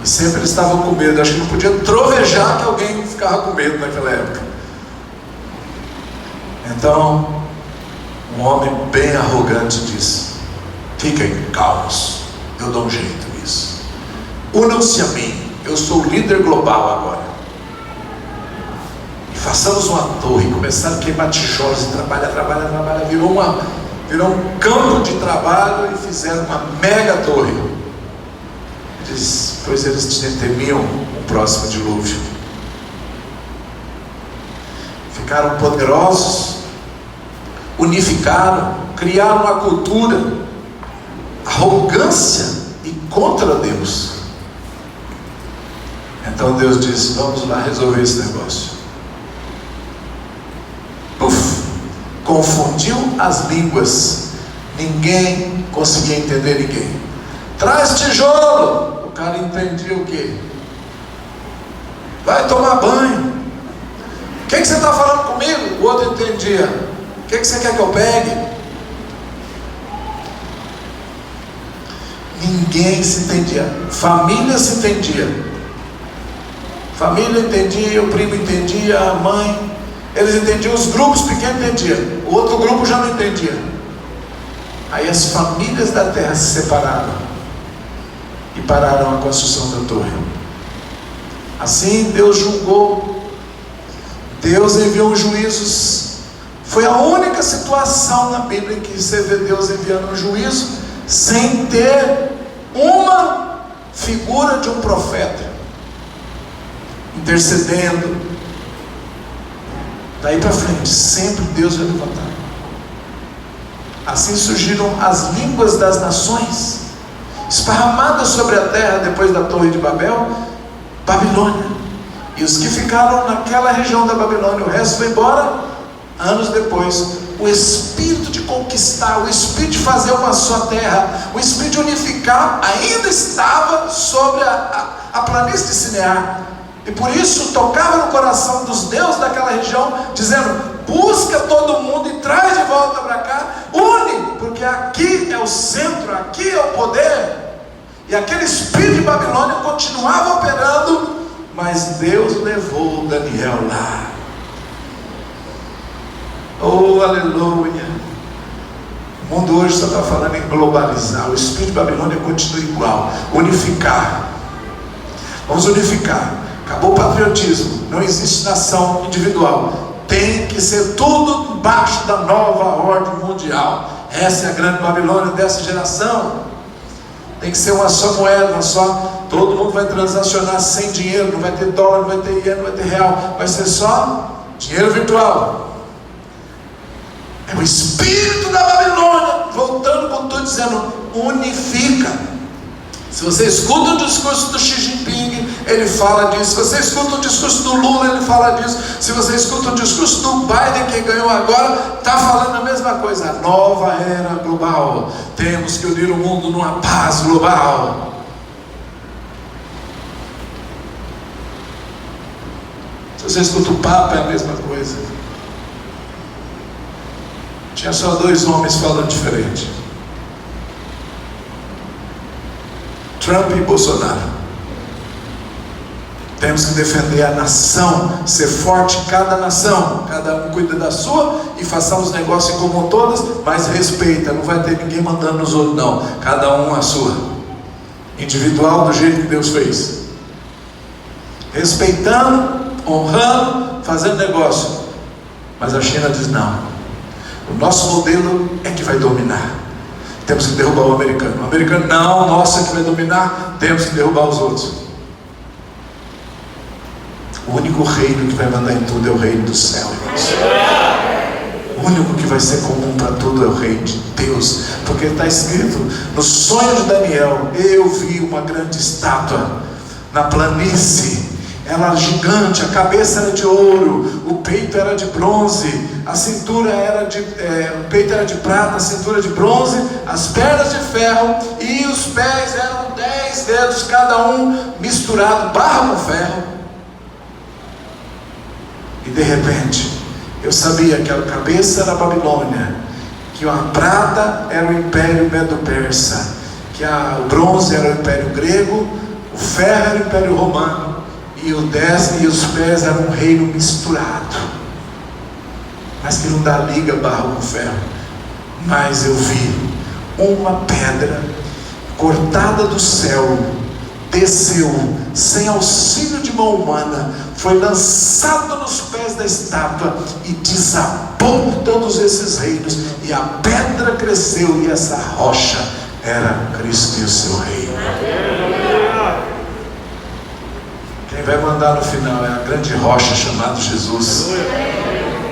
e sempre eles estavam com medo. Acho que não podia trovejar que alguém ficava com medo naquela época. Então um homem bem arrogante disse: fiquem calmos, eu dou um jeito nisso, unam-se a mim, eu sou o líder global agora, e façamos uma torre. Começaram a queimar tijolos e trabalha, virou um campo de trabalho e fizeram uma mega torre. Pois eles temiam o próximo dilúvio, ficaram poderosos, unificaram, criaram uma cultura, arrogância e contra Deus. Então Deus disse: vamos lá resolver esse negócio. Confundiu as línguas, ninguém conseguia entender ninguém. Traz tijolo, o cara entendia o quê? Vai tomar banho. O que você está falando comigo? O outro entendia. O que você quer que eu pegue? Ninguém se entendia. Família se entendia. Família entendia, o primo entendia, a mãe. Eles entendiam, os grupos pequenos entendiam. O outro grupo já não entendia. Aí as famílias da terra se separaram e pararam a construção da torre. Assim Deus julgou. Deus enviou juízos. Foi a única situação na Bíblia em que você vê Deus enviando um juízo sem ter uma figura de um profeta intercedendo. Daí para frente, sempre Deus vai levantar. Assim surgiram as línguas das nações, esparramadas sobre a terra depois da Torre de Babel, Babilônia. E os que ficaram naquela região da Babilônia, o resto foi embora. Anos depois, o espírito de conquistar, o espírito de fazer uma só terra, o espírito de unificar, ainda estava sobre a planície de Sinear. E por isso tocava no coração dos deuses daquela região, dizendo: busca todo mundo e traz de volta para cá, une, porque aqui é o centro, aqui é o poder. E aquele espírito de Babilônia continuava operando, mas Deus levou Daniel lá. Oh, aleluia. O mundo hoje só está falando em globalizar. O espírito de Babilônia continua igual. Unificar. Vamos unificar. Acabou o patriotismo. Não existe nação individual. Tem que ser tudo debaixo da nova ordem mundial. Essa é a grande Babilônia dessa geração. Tem que ser uma só moeda, uma só. Todo mundo vai transacionar sem dinheiro. Não vai ter dólar, não vai ter iene, não vai ter real. Vai ser só dinheiro virtual. É o espírito da Babilônia voltando com tudo, dizendo: unifica. Se você escuta o discurso do Xi Jinping, ele fala disso. Se você escuta o discurso do Lula, ele fala disso. Se você escuta o discurso do Biden, que ganhou agora, está falando a mesma coisa. A nova era global. Temos que unir o mundo numa paz global. você escuta o Papa, é a mesma coisa. Tinha só 2 homens falando diferente: Trump e Bolsonaro. Temos que defender a nação, ser forte cada nação, cada um cuida da sua e façamos negócio em comum todas, mas respeita, não vai ter ninguém mandando nos outros não, cada um a sua, individual do jeito que Deus fez, respeitando, honrando, fazendo negócio. Mas a China diz não, o nosso modelo é que vai dominar, temos que derrubar o americano não, nosso é que vai dominar, temos que derrubar os outros. O único reino que vai mandar em tudo é o reino do céu, irmãos. O único que vai ser comum para tudo é o reino de Deus, porque está escrito no sonho de Daniel: eu vi uma grande estátua na planície, ela era gigante, a cabeça era de ouro, o peito era de bronze, a cintura era de o peito era de prata, a cintura de bronze, as pernas de ferro e os pés eram 10 dedos cada um, misturado, barro com ferro. E de repente, eu sabia que a cabeça era a Babilônia, que a prata era o Império Medo-Persa, que o bronze era o Império Grego, o ferro era o Império Romano, e os pés eram um reino misturado, mas que não dá liga barro com ferro. Mas eu vi uma pedra cortada do céu, desceu sem auxílio de mão humana, foi lançado nos pés da estátua e desabou todos esses reinos, e a pedra cresceu, e essa rocha era Cristo e o seu reino. Quem vai mandar no final é a grande rocha chamada Jesus.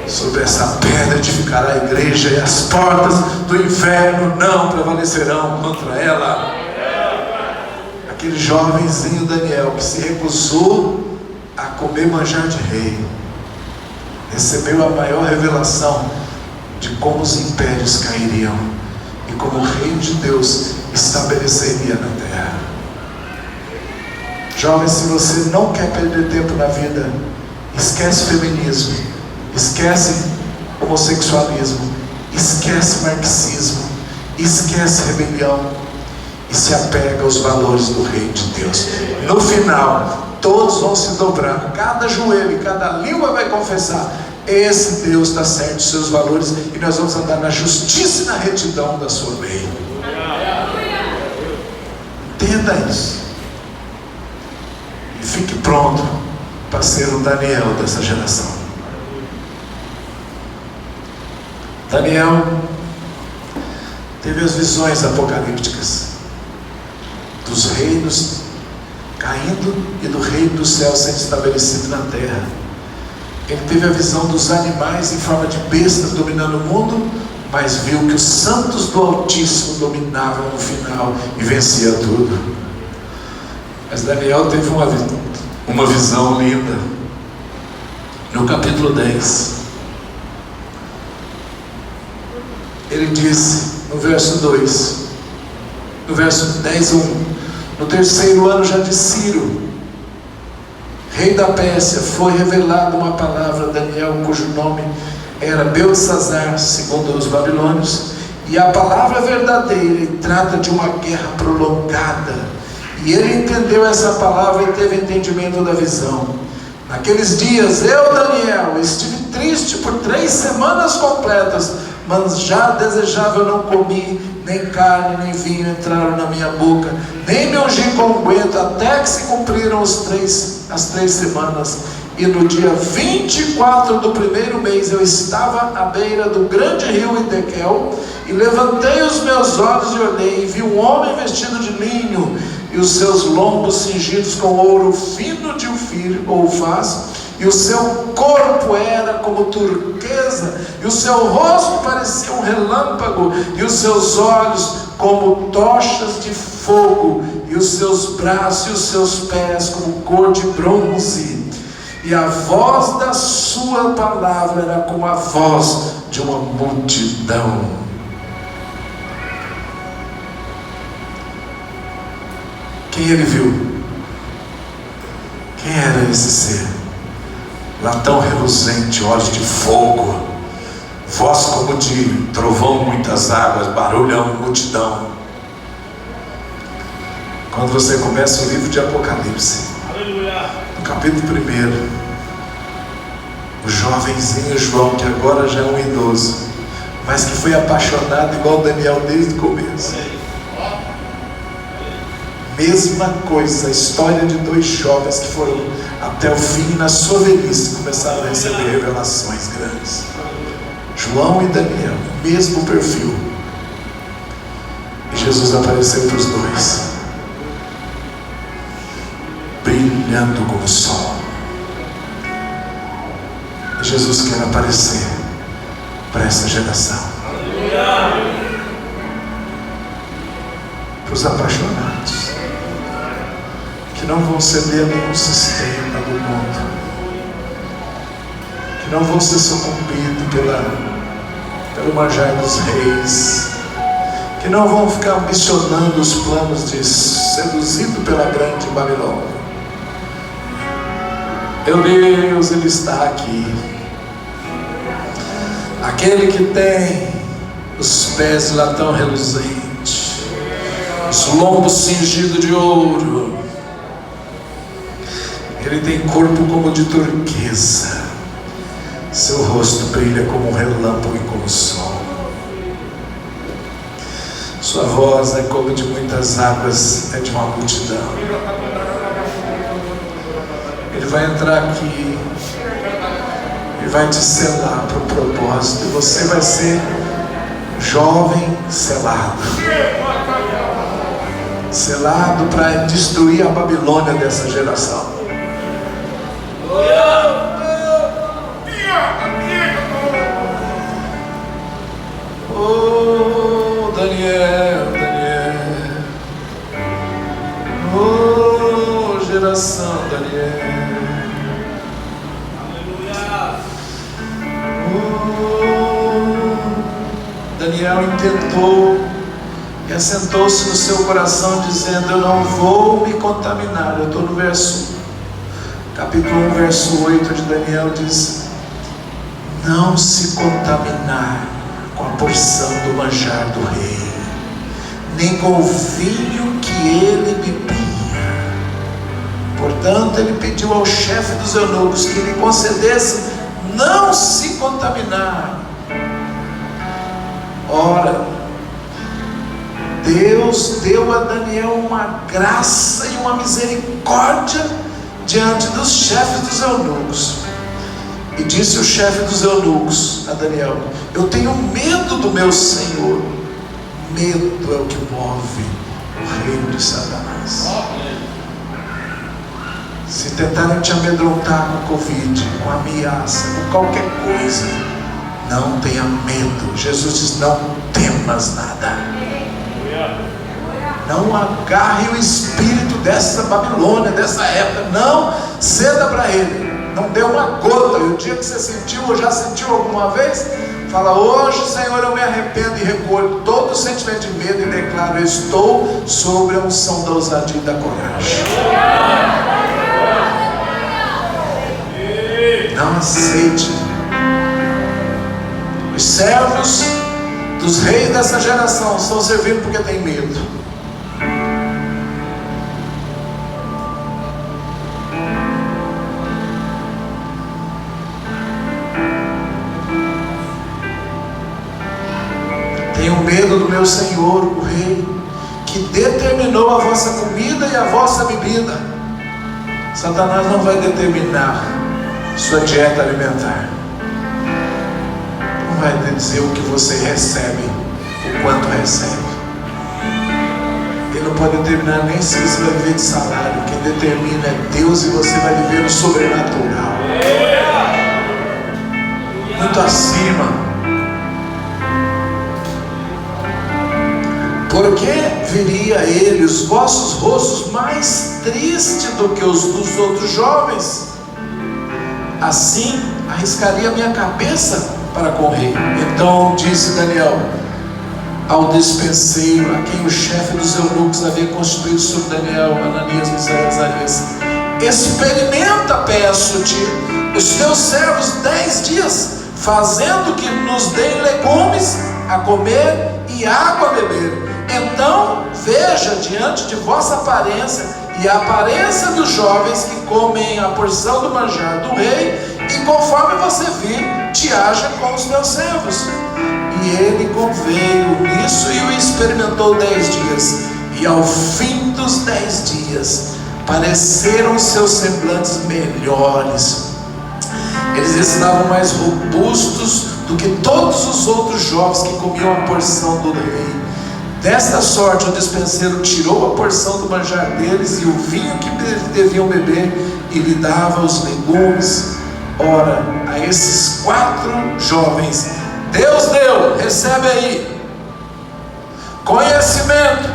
Sobre essa pedra edificará a igreja, e as portas do inferno não prevalecerão contra ela. Aquele jovenzinho Daniel que se recusou a comer manjar de rei, recebeu a maior revelação de como os impérios cairiam e como o reino de Deus estabeleceria na terra. Jovem, se você não quer perder tempo na vida, esquece feminismo, esquece homossexualismo, esquece marxismo, esquece rebelião e se apega aos valores do reino de Deus. No final, todos vão se dobrar, cada joelho e cada língua vai confessar: esse Deus está certo, os seus valores, e nós vamos andar na justiça e na retidão da sua lei. Entenda isso e fique pronto para ser um Daniel dessa geração. Daniel teve as visões apocalípticas dos reinos caindo e do reino do céu sendo estabelecido na terra. Ele teve a visão dos animais em forma de bestas dominando o mundo, mas viu que os santos do Altíssimo dominavam no final e vencia tudo. Mas Daniel teve uma visão linda no capítulo 10. Ele disse no verso 2, no verso 10:1: no 3º ano já de Ciro, rei da Pérsia, foi revelada uma palavra a Daniel, cujo nome era Beltesazar, segundo os babilônios, e a palavra é verdadeira e trata de uma guerra prolongada. E ele entendeu essa palavra e teve entendimento da visão. Naqueles dias, eu, Daniel, estive triste por 3 semanas completas, mas já desejava, eu não comi, nem carne, nem vinho entraram na minha boca, nem me ungi com unguento, até que se cumpriram as 3 semanas. E no dia 24 do 1º mês, eu estava à beira do grande rio Edequel, e levantei os meus olhos e olhei, e vi um homem vestido de linho, e os seus lombos cingidos com ouro fino de Ofir, ou Ufaz, e o seu corpo era como turquesa, e o seu rosto parecia um relâmpago, e os seus olhos como tochas de fogo, e os seus braços e os seus pés como cor de bronze, e a voz da sua palavra era como a voz de uma multidão. Quem ele viu? Quem era esse ser? latão reluzente, olhos de fogo, voz como de trovão, muitas águas, barulhão, multidão. Quando você começa o livro de Apocalipse, no capítulo 1, o jovenzinho João, que agora já é um idoso, mas que foi apaixonado igual Daniel desde o começo. Mesma coisa, a história de dois jovens que foram até o fim, na sua velhice começaram a receber revelações grandes. João e Daniel, mesmo perfil. E Jesus apareceu para os dois, brilhando como o sol. E Jesus quer aparecer para essa geração, para os apaixonados, que não vão ceder a nenhum sistema do mundo, que não vão ser sucumbidos pelo manjar dos reis, que não vão ficar ambicionando os planos de seduzido pela grande Babilônia. Meu Deus, Ele está aqui. Aquele que tem os pés de latão reluzente, os lombos cingidos de ouro. Ele tem corpo como de turquesa, seu rosto brilha como um relâmpago e como o sol. Sua voz é como de muitas águas, é de uma multidão. Ele vai entrar aqui e vai te selar para o propósito, e você vai ser jovem selado, selado para destruir a Babilônia dessa geração. Oh, Daniel, oh, geração Daniel. Daniel intentou e assentou-se no seu coração, dizendo: eu não vou me contaminar. Eu estou no capítulo 1, verso 8 de Daniel, diz: não se contaminar com a porção do manjar do rei, nem com o vinho que ele bebia. Portanto, ele pediu ao chefe dos eunucos que lhe concedesse não se contaminar. Ora, Deus deu a Daniel uma graça e uma misericórdia diante dos chefes dos eunucos. E disse o chefe dos eunucos a Daniel: eu tenho medo do meu Senhor. Medo é o que move o reino de Satanás. Se tentarem te amedrontar com Covid, com ameaça, com qualquer coisa, não tenha medo. Jesus diz: não temas nada. Não agarre o espírito dessa Babilônia, dessa época. Não ceda para ele. Não dê uma gota. E o dia que você sentiu ou já sentiu alguma vez, fala: hoje, Senhor, eu me arrependo e recolho todo o sentimento de medo e declaro: eu estou sobre a unção da ousadia e da coragem. Não aceite. Os servos dos reis dessa geração estão servindo porque tem medo. Tenho medo do meu Senhor, o rei, que determinou a vossa comida e a vossa bebida. Satanás não vai determinar sua dieta alimentar. Não vai dizer o que você recebe, o quanto recebe. Ele não pode determinar nem se você vai viver de salário. Quem determina é Deus, e você vai viver no sobrenatural, muito acima. Porque viria a ele os vossos rostos mais tristes do que os dos outros jovens. Assim arriscaria minha cabeça para com o rei. Então disse Daniel ao despenseiro, a quem o chefe dos eunucos havia constituído sobre Daniel, Ananias, Misael e Azarias: experimenta, peço-te, os teus servos 10 dias, fazendo que nos deem legumes a comer e água a beber. Então veja diante de vossa aparência e a aparência dos jovens que comem a porção do manjar do rei, e conforme você vir, te haja com os teus servos. E ele conveio nisso e o experimentou 10 dias. E ao fim dos 10 dias, pareceram seus semblantes melhores. Eles estavam mais robustos do que todos os outros jovens que comiam a porção do rei. Desta sorte, o despenseiro tirou a porção do manjar deles e o vinho que deviam beber, e lhe dava os legumes. Ora, a esses 4 jovens, Deus deu, recebe aí, conhecimento,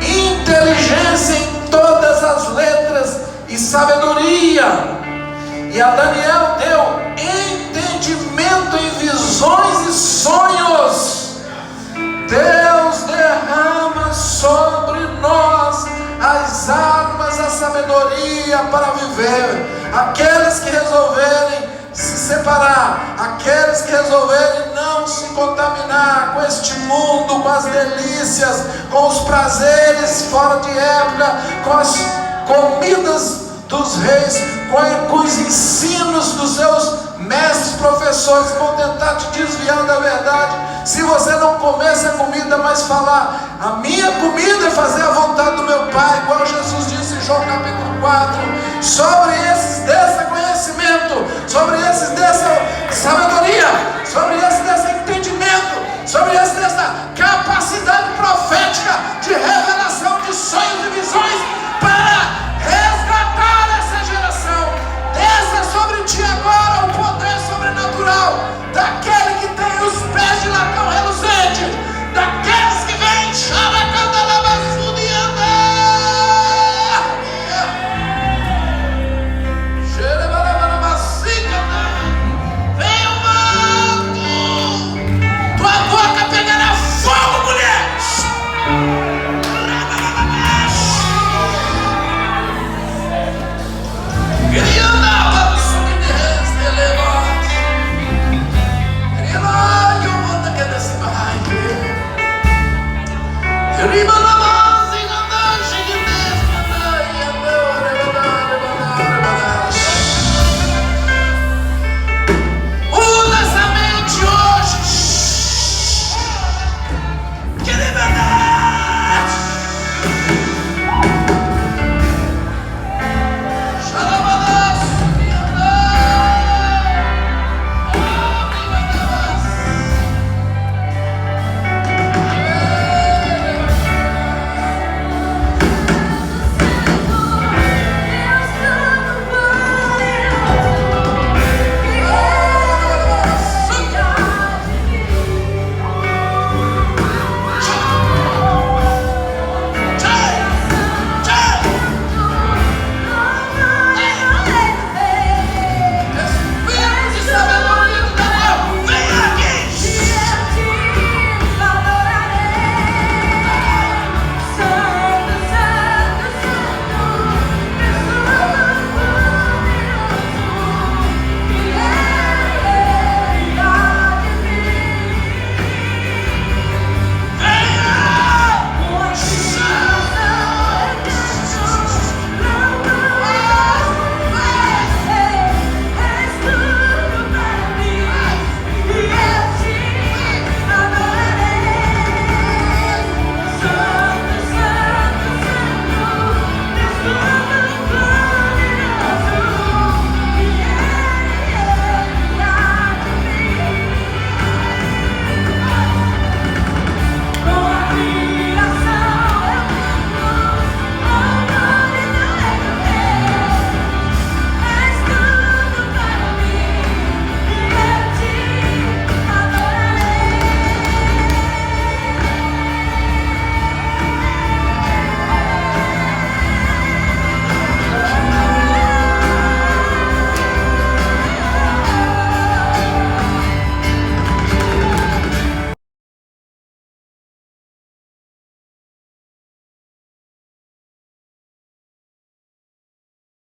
inteligência em todas as letras e sabedoria. E a Daniel deu entendimento em visões e sonhos. Deus derrama sobre nós as armas, a sabedoria para viver. Aqueles que resolverem se separar, aqueles que resolverem não se contaminar com este mundo, com as delícias, com os prazeres fora de época, com as comidas dos reis, com os ensinos dos seus mestres, professores, que vão tentar te desviar da verdade. Se você não comer essa comida, mas falar, a minha comida é fazer a vontade do meu Pai, igual Jesus disse em João capítulo 4, sobre esses desse conhecimento, sobre esses dessa sabedoria, sobre esses desse entendimento, sobre esses dessa